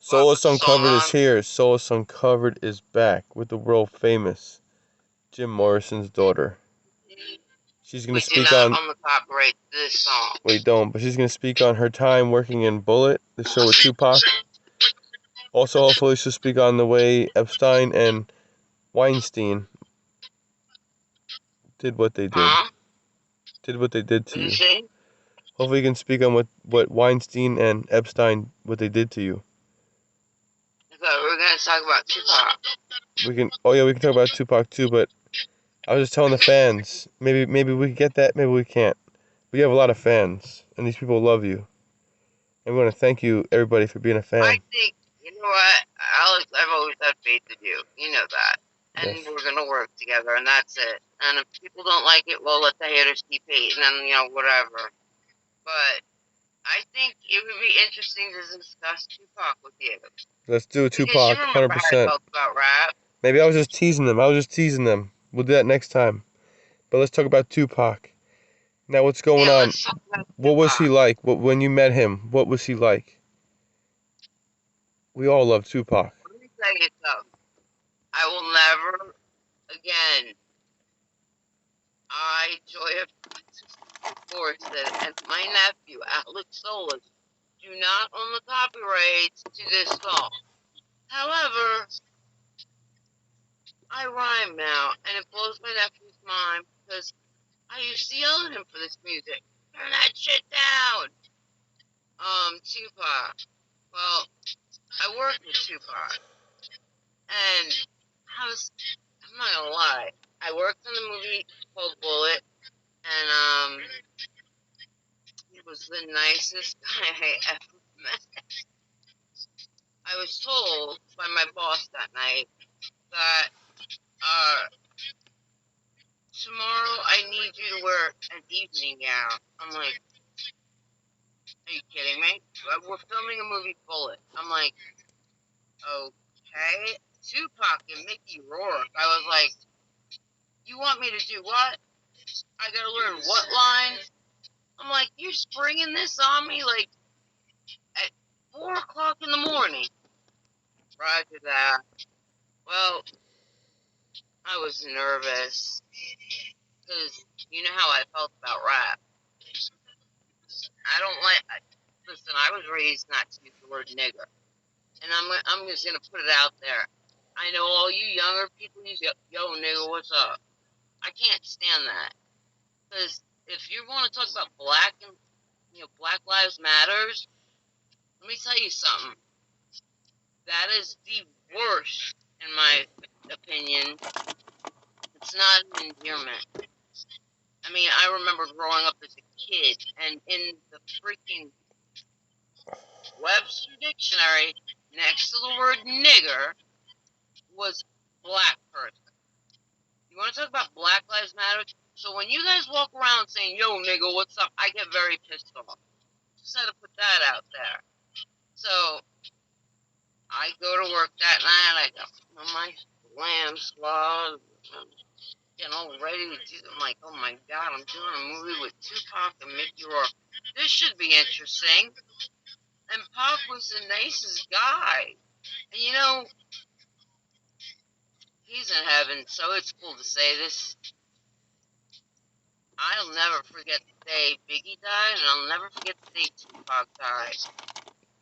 What, Solis with the song Uncovered is on? here. Solis Uncovered is back with the world famous Jim Morrison's daughter. She's gonna We do speak not on. own the copyright to this song. Wait, don't. But she's gonna speak on her time working in Bullet, the show with Tupac. Also, hopefully, she'll speak on the way Epstein and Weinstein did what they did. Huh? Did what they did What to did you you. say? Hopefully, you can speak on what Weinstein and Epstein what they did to you. I thought we were going to talk about Tupac. We can. Oh yeah, we can talk about Tupac too. But I was just telling the fans. Maybe we can get that. Maybe we can't. We have a lot of fans, and these people love you. And we want to thank you, everybody, for being a I fan. think, you know what, Alex, I've always had faith in you. You know that. And Yes. we're going to work together, and that's it. And if people don't like it, well, let the haters keep hating and, whatever. But I think it would be interesting to discuss Tupac with you. Let's do Because you Tupac, remember how I 100%. felt about rap. Maybe I was just teasing them. I was just teasing them. We'll do that next time. But let's talk about Tupac. Now, what's going Yeah, on? let's talk about What was he Tupac. like? When you met him, what was he like? We all love Tupac. Let me tell you something. I will never, again, Joy of course, and my nephew, Alex Solis, do not own the copyrights to this song. However, I rhyme now, and it blows my nephew's mind because I used to yell at him for this music. Turn that shit down! Tupac. Well, I worked with Tupac, and I'm not gonna lie, I worked on a movie called Bullet, and he was the nicest guy I ever met. I was told by my boss that night that uh, tomorrow I need you to wear an evening gown. I'm like, are you kidding me? We're filming a movie Bullet. I'm like, okay. Tupac and Mickey Rourke. I was like, you want me to do what? I gotta learn what lines? I'm like, you're springing this on me like at 4 o'clock in the morning. Roger that. Well, I was nervous because you know how I felt about rap. I don't like. Listen, I was raised not to use the word nigger, and I'm just gonna put it out there. I know all you younger people use yo nigga, what's up? I can't stand that because if you want to talk about black and Black Lives Matters, let me tell you something. That is the worst, in my opinion. It's not an endearment. I mean, I remember growing up as a kid, and in the freaking Webster Dictionary, next to the word nigger, was black person. You want to talk about Black Lives Matter? So when you guys walk around saying, yo, nigga, what's up? I get very pissed off. Just had to put that out there. So I go to work that night. I got my lamb slaws. I'm getting all ready to do. I'm like, oh my god, I'm doing a movie with Tupac and Mickey Rourke. This should be interesting. And Pac was the nicest guy. And he's in heaven, so it's cool to say this. I'll never forget the day Biggie died, and I'll never forget the day Tupac died.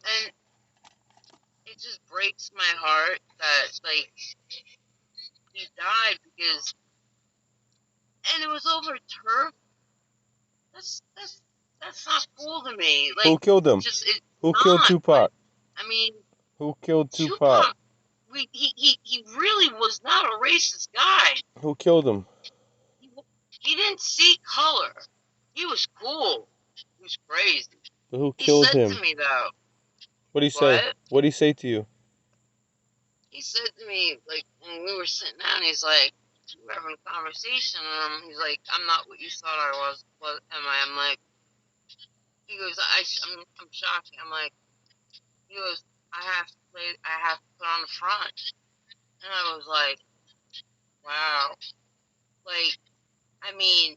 And it just breaks my heart that, like, he died because, and it was over turf. That's not cool to me. Like, Who killed him? it's Who killed not. But Tupac? I mean, Who killed Tupac? Tupac, he really was not a racist guy. Who killed him? He, he didn't see color. He was cool. He was crazy. But who He killed said to him? me though, What'd he say? what? What'd he say to you? He said to me, like, when we were sitting down, he's like, we were having a conversation, and he's like, I'm not what you thought I was. What am I? I'm like, he goes, I'm shocked. I'm like, he goes, I have to put on the front. And I was like, wow. Like, I mean,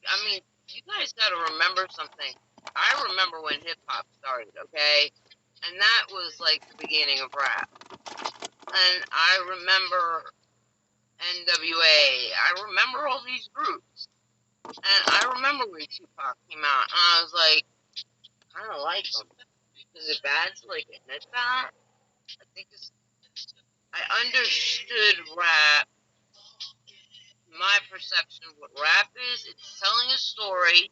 I mean, you guys got to remember something. I remember when hip hop started, okay? And that was like the beginning of rap. And I remember NWA. I remember all these groups. And I remember when Tupac came out, and I was like, kind of like him. Is it bad to like admit that? I think I understood rap. My perception of what rap is, it's telling a story,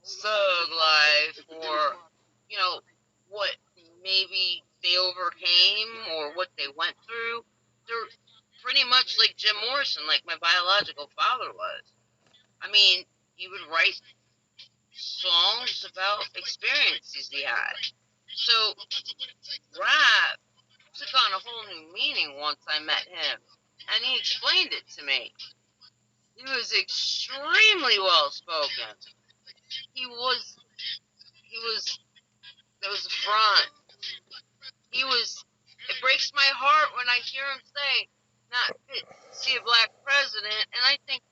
thug life, or what maybe they overcame or what they went through. They're pretty much like Jim Morrison, like my biological father was. I mean, he would write songs about experiences he had. So rap took on a whole new meaning once I met him, and he explained it to me. He was extremely well spoken. He was that was the front. It breaks my heart when I hear him say, not fit to see a black president, and I think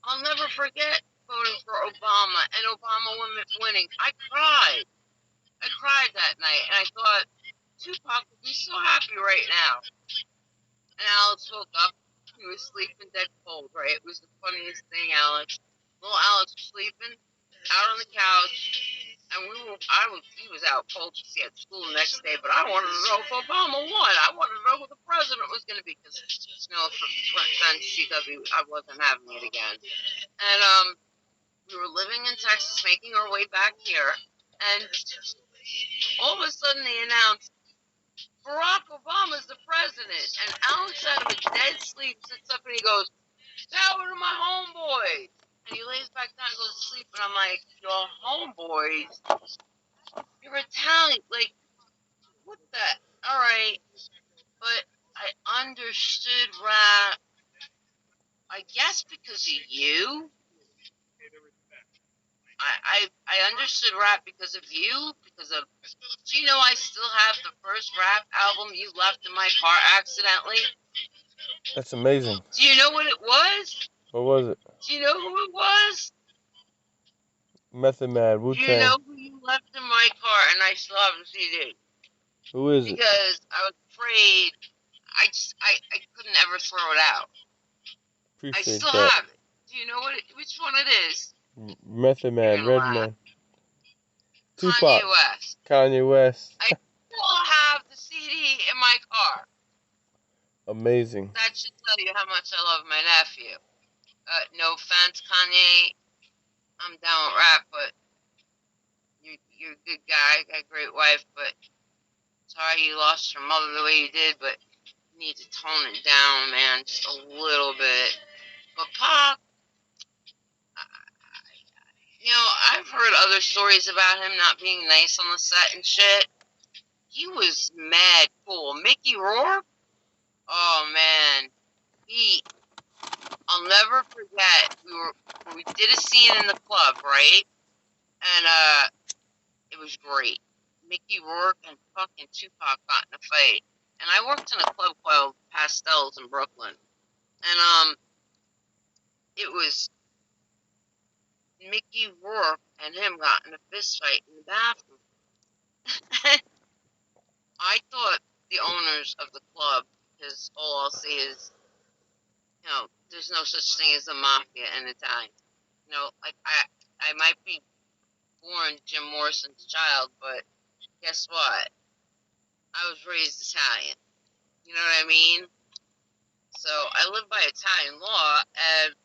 I'll never forget voting for Obama and Obama winning. I cried that night, and I thought, Tupac would be so happy right now. And Alex woke up. He was sleeping dead cold, right? It was the funniest thing, Alex. Little Alex was sleeping out on the couch, and he was out cold because he had school the next day, but I wanted to know if Obama won. I wanted to know who the president was going to be because, friends, I wasn't having it again. And we were living in Texas, making our way back here, and all of a sudden they announced Barack Obama's the president, and Alex out of a dead sleep sits up and he goes, "Power to my homeboys," and he lays back down and goes to sleep, and I'm like, "Your homeboys? You're Italian, like what the? All right." But I understood rap, I guess because of you. I understood rap because of you, because of. Do you know I still have the first rap album you left in my car accidentally? That's amazing. Do you know what it was? What was it? Do you know who it was? Method Man, Do you Wu-Tang. know who you left in my car and I still have the CD? Who is it? Because I was afraid. I couldn't ever throw it out. I Appreciate still that. have it. Do you know which one it is? Method You're Man, gonna laugh. Redman, Kanye Tupac, West. Kanye West. I still have the CD in my car. Amazing. That should tell you how much I love my nephew. No offense, Kanye. I'm down with rap, but you're a good guy, got a great wife, but sorry you lost your mother the way you did, but you need to tone it down, man, just a little bit. But Pop, I've heard other stories about him not being nice on the set and shit. He was mad cool. Mickey Rourke? Oh man. I'll never forget, we did a scene in the club, right? And it was great. Mickey Rourke and fucking Tupac got in a fight. And I worked in a club called Pastels in Brooklyn. And it was Mickey Rourke and him got in a fist fight in the bathroom. I thought the owners of the club, because all I'll say is, there's no such thing as a mafia in Italian. Like I might be born Jim Morrison's child, but guess what? I was raised Italian. You know what I mean? So I live by Italian law, and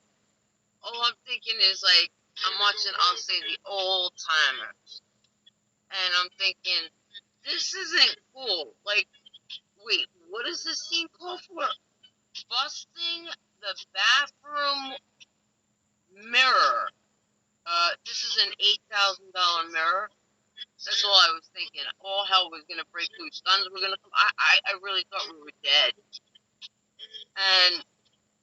all I'm thinking is like, I'm watching, I'll say, the old timers, and I'm thinking, this isn't cool. Like, wait, what is this scene called for? Busting the bathroom mirror. This is an $8,000 mirror. That's all I was thinking. All hell was gonna break loose. Guns were gonna come. I really thought we were dead. And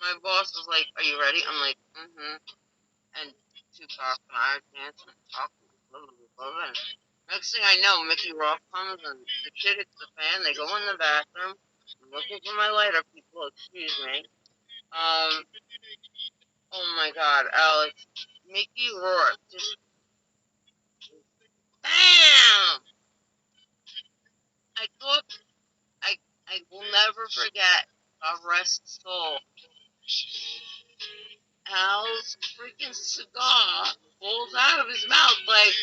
my boss was like, "Are you ready?" I'm like, "Mm-hmm." And Tupac and I are dancing and talking. Blah, blah, blah, blah. And next thing I know, Mickey Rourke comes and the shit hits the fan. They go in the bathroom. I'm looking for my lighter, people. Excuse me. Oh my God, Alex. Mickey Rourke just bam. never forget, God rest his soul, Al's freaking cigar falls out of his mouth like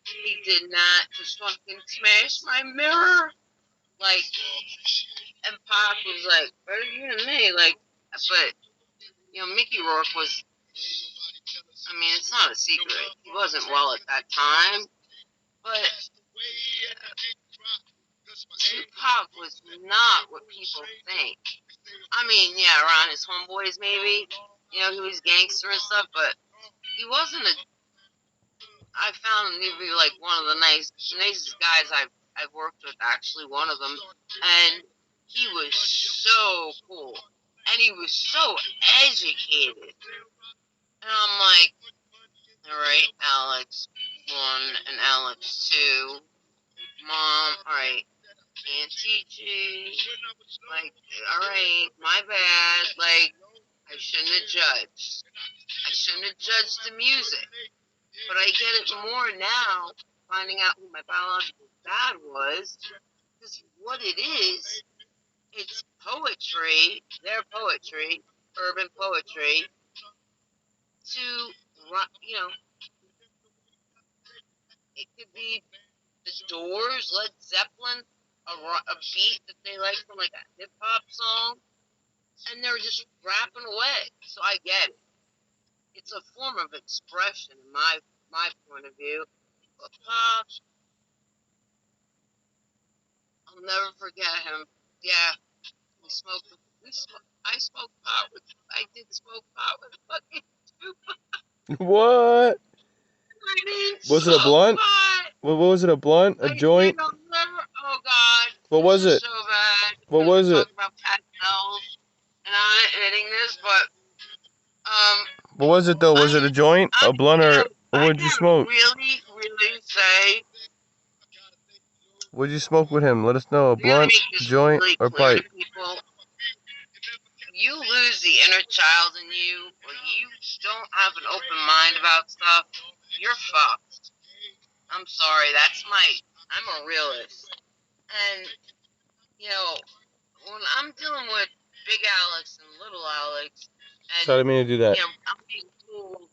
he did not just fucking smash my mirror. Like, and Pop was like, better you than me. Like, but, you know, Mickey Rourke was, I mean, it's not a secret. He wasn't well at that time. But Tupac was not what people think. I mean, yeah, around his homeboys maybe. You know, he was gangster and stuff, but he wasn't a. I found him to be like one of the nicest guys I've worked with. Actually, one of them, and he was so cool, and he was so educated. And I'm like, all right, Alex 1 and Alex 2, Mom, all right, Auntie G, like, all right, my bad, like, I shouldn't have judged. I shouldn't have judged the music. But I get it more now, finding out who my biological dad was, because what it is, it's poetry, their poetry, urban poetry, to, you know, it could be the Doors, Led Zeppelin, a beat that they like from like a hip hop song, and they're just rapping away. So I get it. It's a form of expression in my point of view. But Pop, I'll never forget him. Yeah, we smoked. I smoked pot with. I did smoke pot with fucking Tupac. What? I didn't Was it a smoke blunt? pot. What was it? A blunt? A I did. joint? I'll never. Oh God, What this was is it? so bad. What Because we're was it? talking about pastels, and I'm not admitting this, but What was it though? Was it a joint, a blunt, or I what did you gotta smoke? really say, What did you smoke with him? Let us know. A we gotta blunt, make this joint, really or clear to pipe? people. You lose the inner child in you, or you don't have an open mind about stuff, you're fucked. I'm sorry, I'm a realist. And, you know, when I'm dealing with Big Alex and Little Alex, and, Sorry, I didn't mean to do that. you know, I'm being told,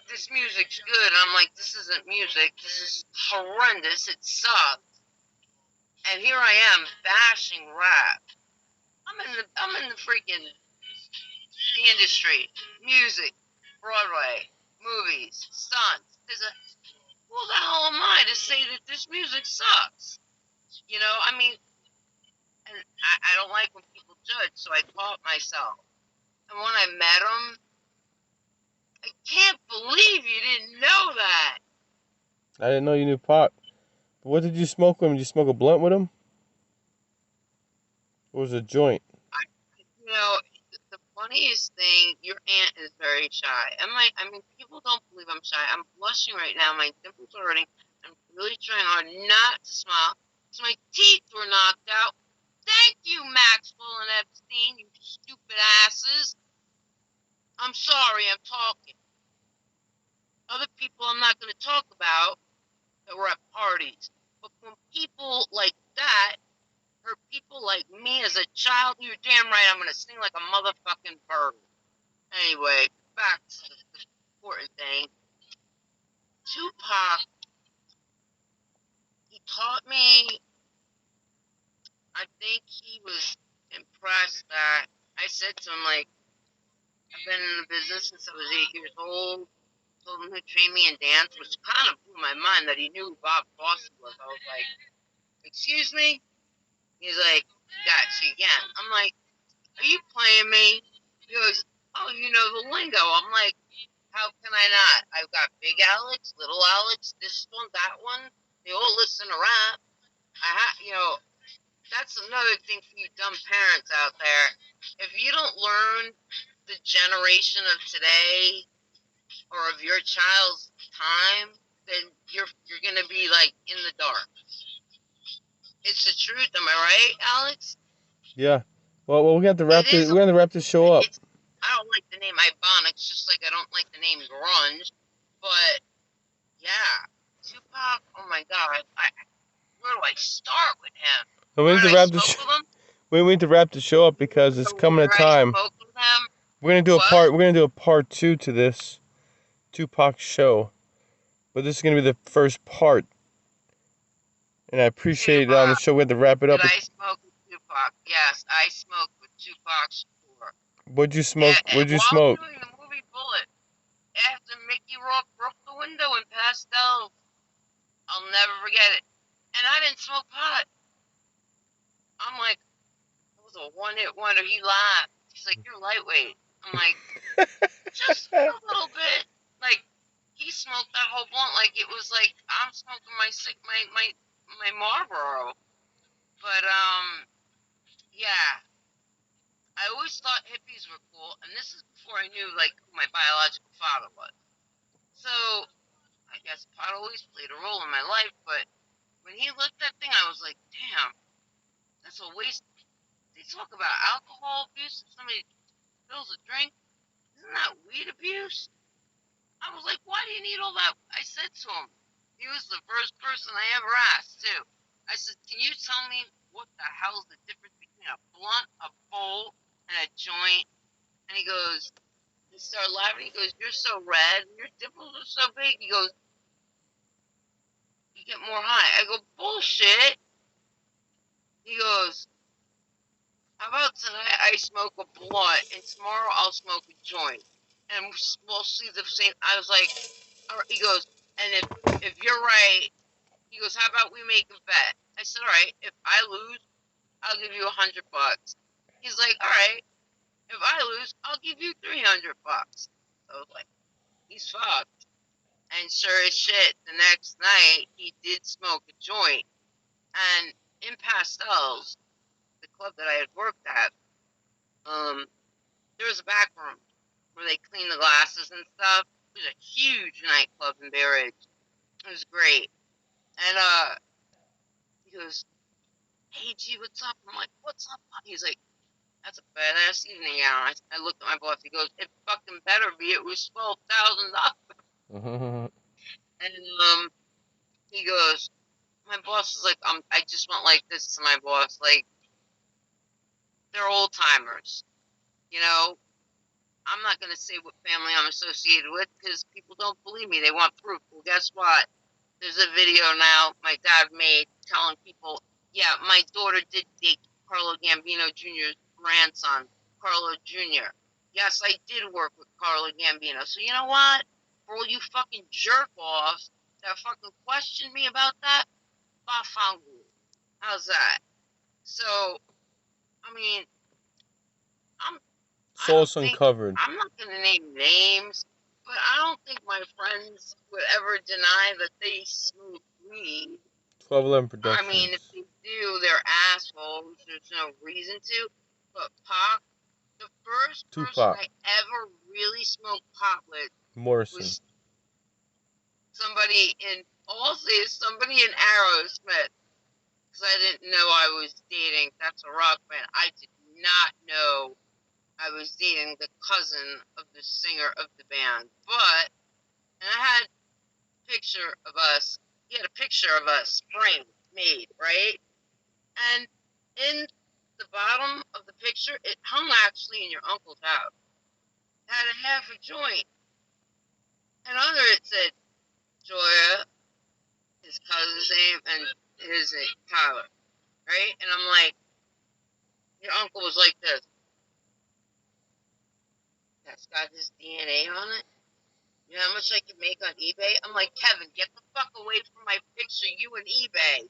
this music's good, and I'm like, this isn't music, this is horrendous, it sucks. And here I am bashing rap. I'm in the freaking the industry, music, Broadway, movies, stunts. Who the hell am I to say that this music sucks? You know, I mean, and I don't like when people judge, so I taught myself. And when I met him, I can't believe you didn't know that. I didn't know you knew Pac. But what did you smoke with him? Did you smoke a blunt with him? Or was it a joint? You know, the funniest thing, your aunt is very shy. I mean, people don't believe I'm shy. I'm blushing right now. My dimples are hurting. I'm really trying hard not to smile because my teeth were knocked out. Thank you, Maxwell and Epstein, you stupid asses. I'm sorry, I'm talking. Other people I'm not going to talk about that were at parties. But when people like that hurt people like me as a child, you're damn right I'm going to sing like a motherfucking bird. Anyway, back to the important thing. Tupac, he taught me, I think he was impressed that I said to him, like, I've been in the business since I was 8 years old. Told him to train me in dance, which kind of blew my mind that he knew who Bob Fosse was. I was like, excuse me? He's like, gotcha again. I'm like, are you playing me? He goes, oh, you know the lingo. I'm like, how can I not? I've got Big Alex, Little Alex, this one, that one. They all listen to rap. You know, that's another thing for you dumb parents out there. If you don't learn the generation of today or of your child's time, then you're gonna be like in the dark. It's the truth, am I right, Alex? Yeah. Well, we have to wrap It this. is. We have to wrap this show up. I don't like the name Ibonics, just like I don't like the name grunge. But yeah, Tupac. Oh my God, where do I start with him? And we Where need did to I wrap this. smoke with him? We need to wrap the show up because it's So coming a whether I time. spoke with them, We're gonna do a what? part. We're gonna do a part 2 to this Tupac show, but this is gonna be the first part. And I appreciate it on the Tupac. show. We had to wrap it Did up. I smoke with Tupac? Yes, I smoked with Tupac Shakur. What'd you smoke? What'd you While smoke? doing the movie Bullet, after Mickey Rourke broke the window in Pastel, I'll never forget it. And I didn't smoke pot. I'm like, it was a one-hit wonder. He laughed. He's like, you're lightweight. I'm like, just a little bit. Like, he smoked that whole blunt like it was like I'm smoking my Marlboro. But yeah, I always thought hippies were cool, and this is before I knew like who my biological father was. So I guess pot always played a role in my life. But when he lit that thing, I was like, damn, that's a waste. They talk about alcohol abuse. If somebody spills a drink, isn't that weed abuse? I was like, why do you need all that? I said to him, he was the first person I ever asked, too. I said, can you tell me what the hell's the difference between a blunt, a bowl, and a joint? And he started laughing. He goes, you're so red. Your dimples are so big. He goes, you get more high. I go, bullshit. He goes, how about tonight I smoke a blunt and tomorrow I'll smoke a joint? And we'll see the same. I was like, all right. He goes, and if you're right, he goes, how about we make a bet? I said, all right, if I lose, I'll give you $100. He's like, all right, if I lose, I'll give you $300. I was like, he's fucked. And sure as shit, the next night he did smoke a joint. And in Pastels, the club that I had worked at, there was a back room where they clean the glasses and stuff. It was a huge nightclub in Bay Ridge. It was great. And he goes, hey G, what's up? I'm like, what's up? He's like, that's a badass evening gown. I looked at my boss. He goes, it fucking better be. It was $12,000. And he goes, my boss is like, I just went like this to my boss, like they're old timers, you know. I'm not gonna say what family I'm associated with because people don't believe me. They want proof. Well, guess what? There's a video now my dad made telling people, yeah, my daughter did date Carlo Gambino Jr.'s grandson, Carlo Jr. Yes, I did work with Carlo Gambino. So you know what? For all you fucking jerk-offs that fucking questioned me about that, bafangu. How's that? So, I mean, I'm, I don't Solis think, Uncovered. I'm not going to name names, but I don't think my friends would ever deny that they smoke weed. 1211 I mean, if Productions. they do, they're assholes. There's no reason to. But Pac, the first person Tupac. I ever really smoked pot with Morrison. was somebody in, I'll say somebody in Aerosmith. Because I didn't know I was dating, that's a rock band. I did not know I was dating the cousin of the singer of the band. But, and I had a picture of us, he had a picture of us framed, made, right? And in the bottom of the picture, it hung actually in your uncle's house. It had a half a joint. And under it said Joya, his cousin's name, and his name, Tyler. Right? And I'm like, your uncle was like this. That's got his DNA on it. You know how much I can make on eBay? I'm like, Kevin, get the fuck away from my picture, you and eBay.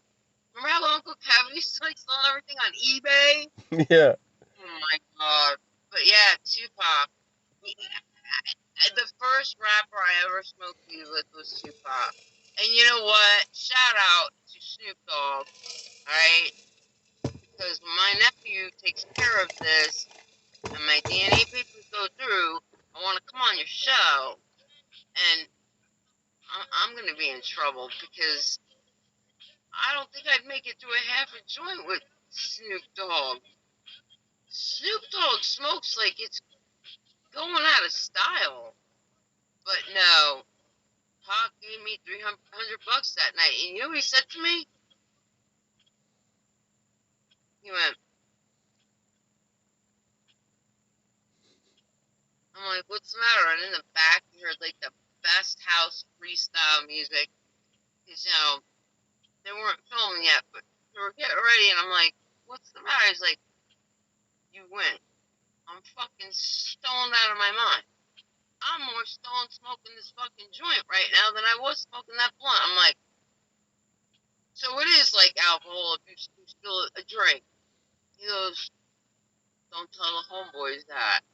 Remember how Uncle Kevin used to like selling everything on eBay? Yeah. Oh my god. But yeah, Tupac. The first rapper I ever smoked weed with was Tupac. And you know what? Shout out to Snoop Dogg, alright? Because when my nephew takes care of this and my DNA papers go through, I want to come on your show. And I'm going to be in trouble because I don't think I'd make it through a half a joint with Snoop Dogg. Snoop Dogg smokes like it's going out of style. But no, Pac gave me $300 that night. And you know what he said to me? He went, I'm like, what's the matter? And in the back, you heard like the best house freestyle music. Because, they weren't filming yet, but they were getting ready. And I'm like, what's the matter? He's like, you win. I'm fucking stoned out of my mind. I'm more stoned smoking this fucking joint right now than I was smoking that blunt. I'm like, so it is like alcohol if you spill a drink. He goes, don't tell the homeboys that.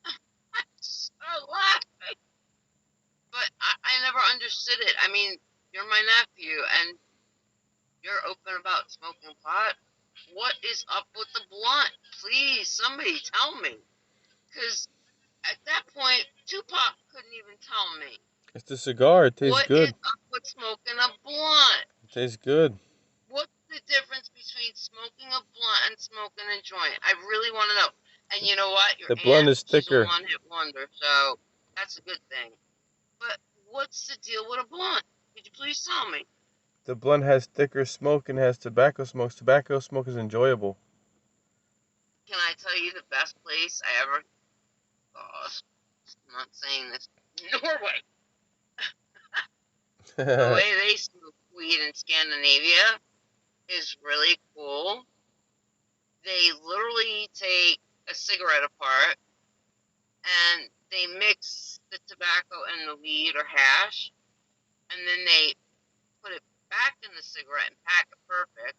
I started laughing. But I never understood it. I mean, you're my nephew and you're open about smoking pot. What is up with the blunt? Please, somebody tell me. Because at that point, Tupac couldn't even tell me. It's the cigar. It tastes What is good. up with smoking a blunt? It tastes good. What's the difference between smoking a blunt and smoking a joint? I really want to know. And you know what? Your The blend aunt, is she's a thicker. one-hit wonder, so that's a good thing. But what's the deal with a blunt? Could you please tell me? The blend has thicker smoke and has tobacco smoke. Tobacco smoke is enjoyable. Can I tell you the best place I ever? Oh, I'm not saying this. Norway. The way they smoke weed in Scandinavia is really cool. They literally take a cigarette apart and they mix the tobacco and the weed or hash, and then they put it back in the cigarette and pack it perfect.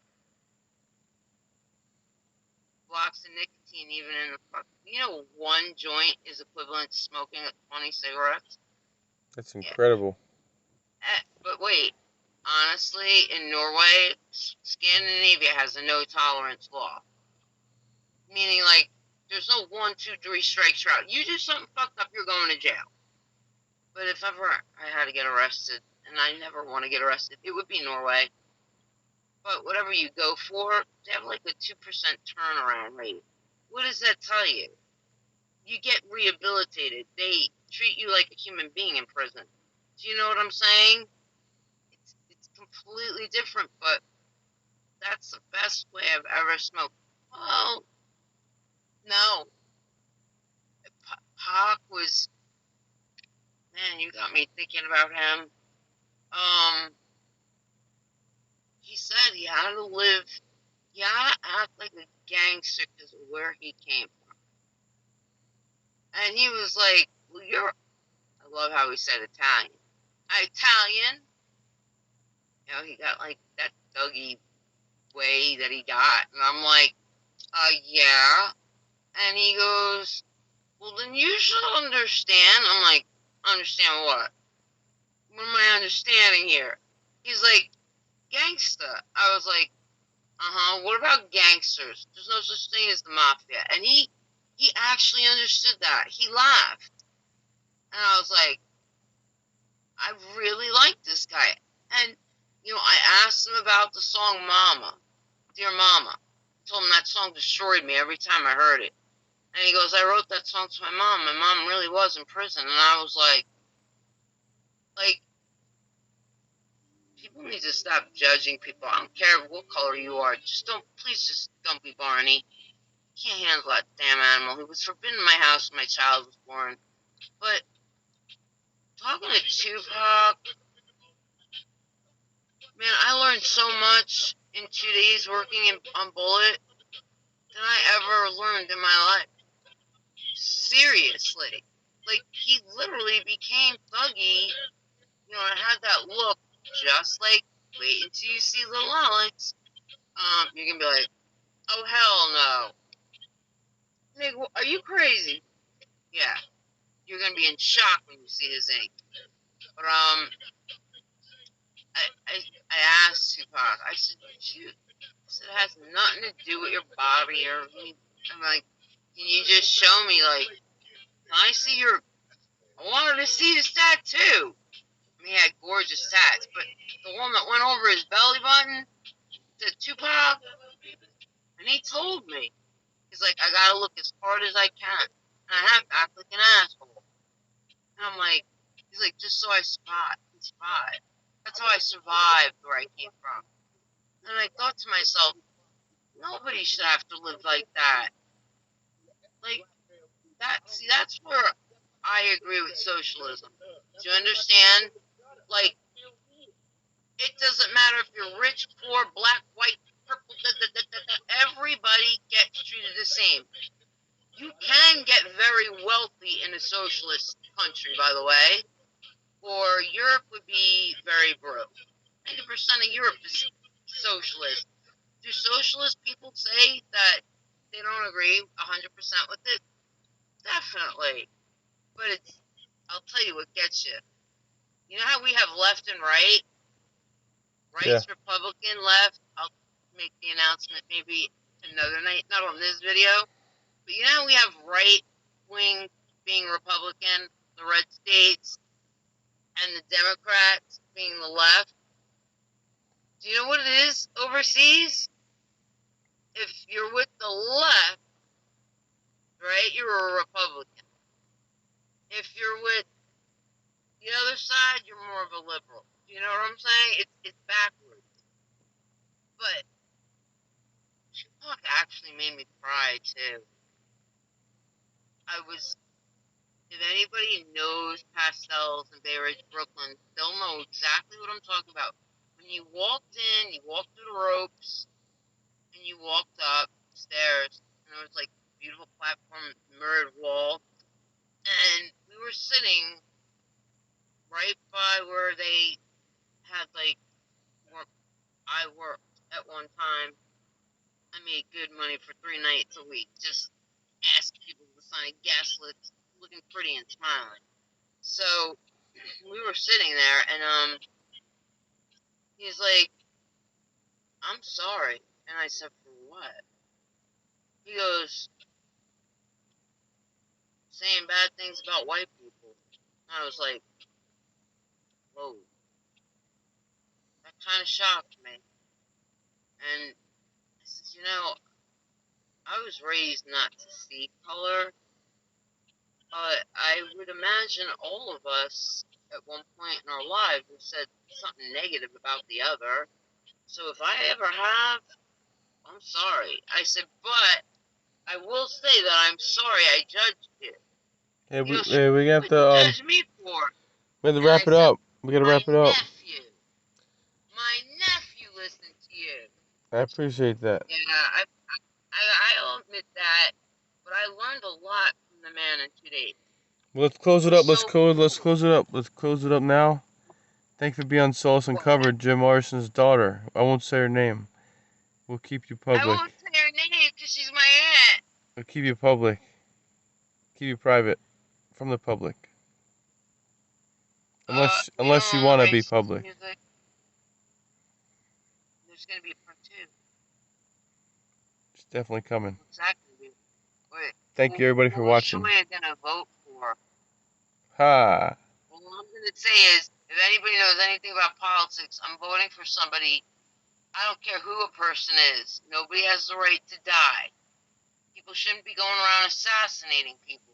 Blocks the nicotine even in the fuck. One joint is equivalent to smoking 20 cigarettes. That's Yeah. incredible. But wait, honestly, in Norway, Scandinavia has a no tolerance law. Meaning, like, there's no 1, 2, 3 strikes you're out. You do something fucked up, you're going to jail. But if ever I had to get arrested, and I never want to get arrested, it would be Norway. But whatever you go for, they have like a 2% turnaround rate. What does that tell you? You get rehabilitated. They treat you like a human being in prison. Do you know what I'm saying? It's completely different, but that's the best way I've ever smoked. Well, no. Pac was, man, you got me thinking about him. He said he had to live, he had to act like a gangster because of where he came from. And he was like, well, I love how he said Italian. Italian? He got like that thuggy way that he got. And I'm like, yeah. And he goes, well, then you should understand. I'm like, understand what? What am I understanding here? He's like, gangsta. I was like, what about gangsters? There's no such thing as the mafia. And he actually understood that. He laughed. And I was like, I really like this guy. And, I asked him about the song Mama, Dear Mama. I told him that song destroyed me every time I heard it. And he goes, I wrote that song to my mom. My mom really was in prison. And I was like, people need to stop judging people. I don't care what color you are. Please just don't be Barney. Can't handle that damn animal. He was forbidden in my house when my child was born. But talking to Tupac, man, I learned so much in 2 days working on Bullet than I ever learned in my life. Seriously. Like, he literally became thuggy, and had that look just like, wait until you see Little Alex. You're gonna be like, oh, hell no. Nigga, are you crazy? Yeah. You're gonna be in shock when you see his ink. But, I asked Tupac, I said, shoot, it has nothing to do with your body I'm like, can you just show me, like, can I see I wanted to see his tattoo. I mean, he had gorgeous tats, but the one that went over his belly button said Tupac, and he told me, he's like, I gotta look as hard as I can, and I have to act like an asshole. And I'm like, he's like, just so I survive. That's how I survived where I came from. And I thought to myself, nobody should have to live like that. Like, that's where I agree with socialism. Do you understand? Like, it doesn't matter if you're rich, poor, black, white, purple, everybody gets treated the same. You can get very wealthy in a socialist country, by the way, or Europe would be very broke. 90% of Europe is socialist. Do socialist people say that they don't agree 100% with it? Definitely. But I'll tell you what gets you. You know how we have left and right? Yeah. Right's Republican, left. I'll make the announcement maybe another night, not on this video. But you know how we have right wing being Republican, the red states, and the Democrats being the left? Do you know what it is overseas? If you're with the left, right, you're a Republican. If you're with the other side, you're more of a liberal. You know what I'm saying? It's backwards. But Tupac actually made me cry too. If anybody knows pastels in Bay Ridge, Brooklyn, they'll know exactly what I'm talking about. When you walked in, you walked through the ropes, and you walked up stairs, and there was like a beautiful platform, mirrored wall, and we were sitting right by where they had like where I worked at one time. I made good money for 3 nights a week, just asking people to sign gas lists, looking pretty and smiling. So we were sitting there, and he's like, "I'm sorry," and I said, "For what?" He goes, "Saying bad things about white people." And I was like, "Whoa," that kind of shocked me. And I said, I was raised not to see color, but I would imagine all of us at one point in our lives have said something negative about the other. So if I ever have, I'm sorry. I said, but I will say that I'm sorry I judged you. Hey, He goes, we have what'd you to judge me for? we have to And I wrap it said, up. We gotta my wrap it up. nephew. My nephew listened to you. I appreciate that. Yeah, I'll admit that, but I learned a lot from the man in 2 days. Let's close It it was up. so Let's cool. close it up. Let's close it up now. Thank you for being on Solis What? Uncovered, Jim Morrison's daughter. I won't say her name. We'll keep you I won't public. say her name because she's my aunt. We'll keep you public. Keep you private from the public. We don't Unless you own the want to be rights to the public. music. There's gonna be a part two. It's definitely coming. What's that gonna be? Wait, Thank you everybody for whose show watching. am I gonna vote for? Ha! All I'm gonna say is, if anybody knows anything about politics, I'm voting for somebody. I don't care who a person is. Nobody has the right to die. People shouldn't be going around assassinating people.